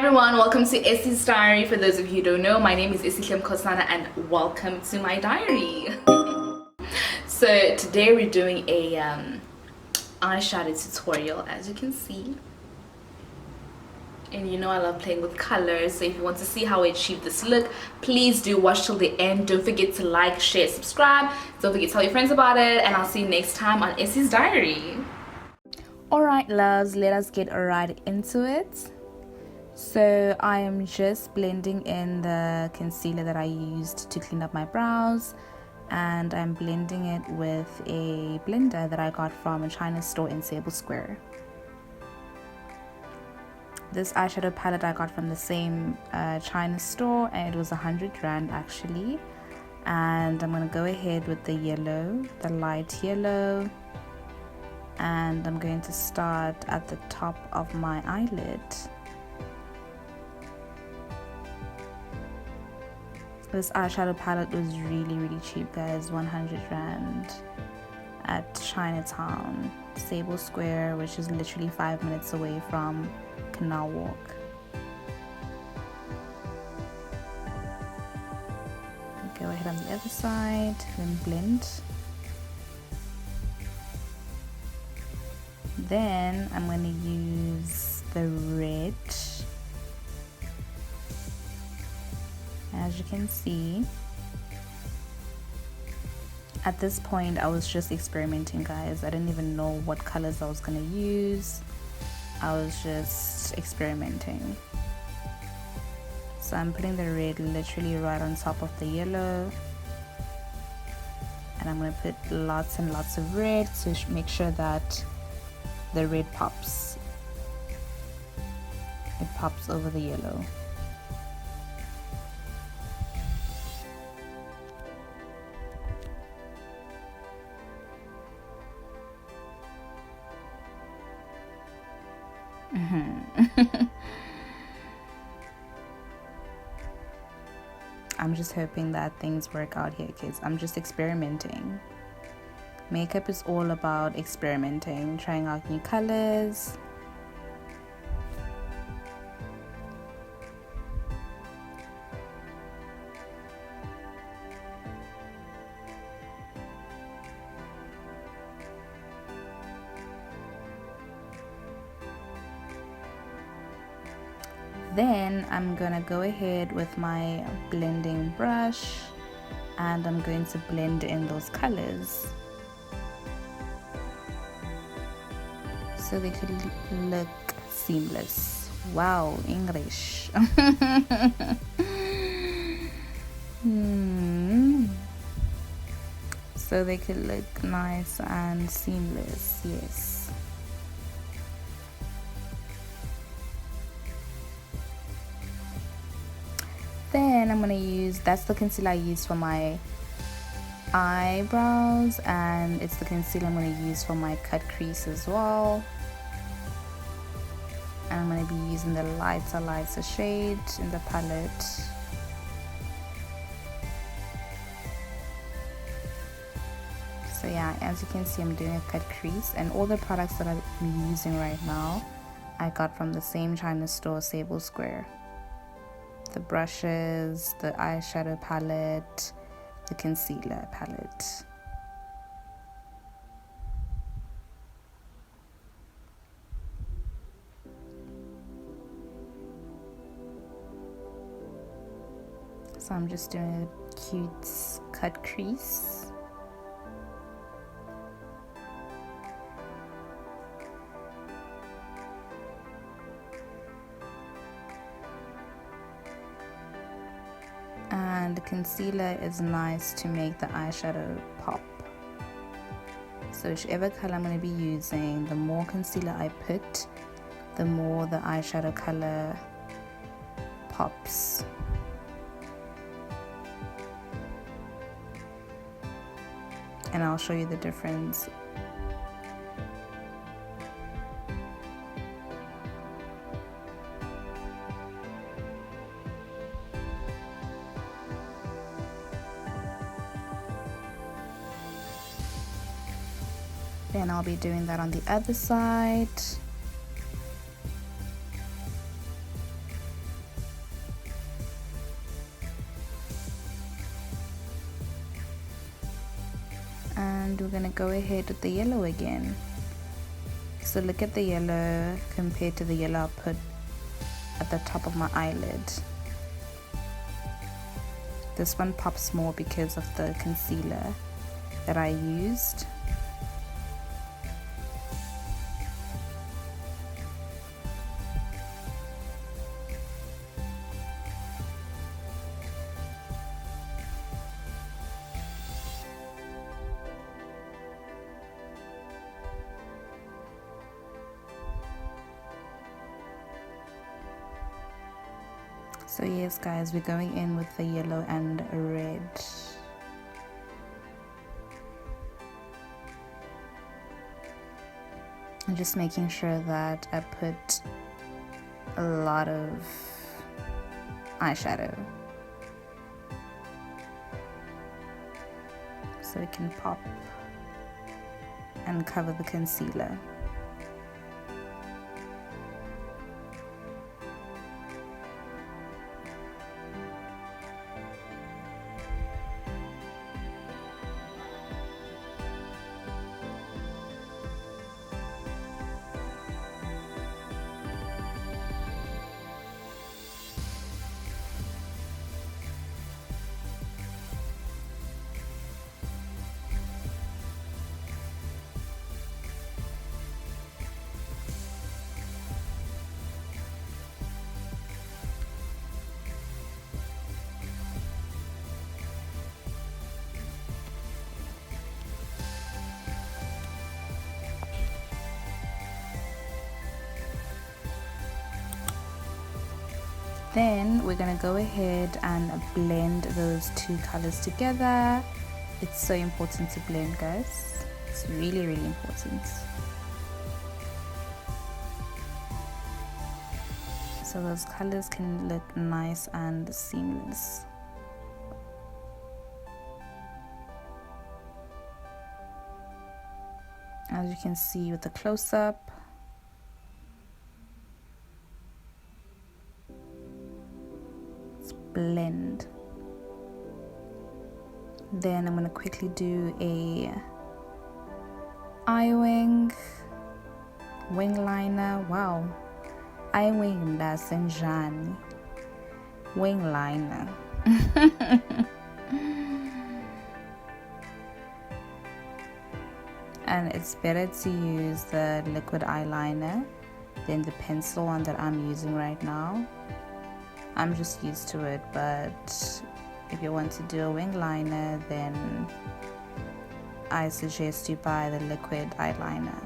everyone, welcome to Essie's Diary. For those of you who don't know, my name is esihlemkosana and welcome to my diary. So today we're doing a eyeshadow tutorial, as you can see. And you know I love playing with colors, so if you want to see how I achieve this look, please do watch till the end. Don't forget to like, share, subscribe. Don't forget to tell your friends about it, and I'll see you next time on Essie's Diary. Alright loves, let us get right into it. So I am just blending in the concealer that I used to clean up my brows, and I'm blending it with a blender that I got from a China store in Sable Square. This eyeshadow palette I got from the same China store, and it was 100 rand actually. And I'm going to go ahead with the yellow, the light yellow, and I'm going to start at the top of my eyelid. This eyeshadow palette was really cheap, guys. 100 rand at Chinatown, Sable Square, which is literally 5 minutes away from Canal Walk. Go ahead on the other side, then blend. Then I'm going to use the red. As you can see, at this point I was just experimenting, guys. I didn't even know what colors I was going to use. I was just experimenting. So I'm putting the red literally right on top of the yellow, and I'm going to put lots and lots of red to make sure that the red pops. It pops over the yellow. I'm just hoping that things work out here, kids. I'm just experimenting. Makeup is all about experimenting, trying out new colors. Then I'm gonna go ahead with my blending brush, and I'm going to blend in those colors so they could look seamless. Wow, English. So they could look nice and seamless, yes. Then I'm going to use, that's the concealer I use for my eyebrows, and it's the concealer I'm going to use for my cut crease as well. And I'm going to be using the lighter shade in the palette. So yeah, as you can see, I'm doing a cut crease, and all the products that I'm using right now I got from the same China store, Sable Square. The brushes, the eyeshadow palette, the concealer palette. So I'm just doing a cute cut crease. And the concealer is nice to make the eyeshadow pop. So whichever color I'm going to be using, the more concealer I put, the more the eyeshadow color pops. And I'll show you the difference. Then I'll be doing that on the other side. and we're gonna go ahead with the yellow again. So look at the yellow compared to the yellow I put at the top of my eyelid. This one pops more because of the concealer that I used. So yes guys, we're going in with the yellow and red. I'm just making sure that I put a lot of eyeshadow so it can pop and cover the concealer. Then we're gonna go ahead and blend those two colors together. It's so important to blend, guys. It's really important. So those colors can look nice and seamless. As you can see with the close-up, blend. Then I'm going to quickly do a wing liner. Wow, eye wing ndasenjani wing liner. And it's better to use the liquid eyeliner than the pencil one that I'm using right now. I'm just used to it, but if you want to do a wing liner, then I suggest you buy the liquid eyeliner.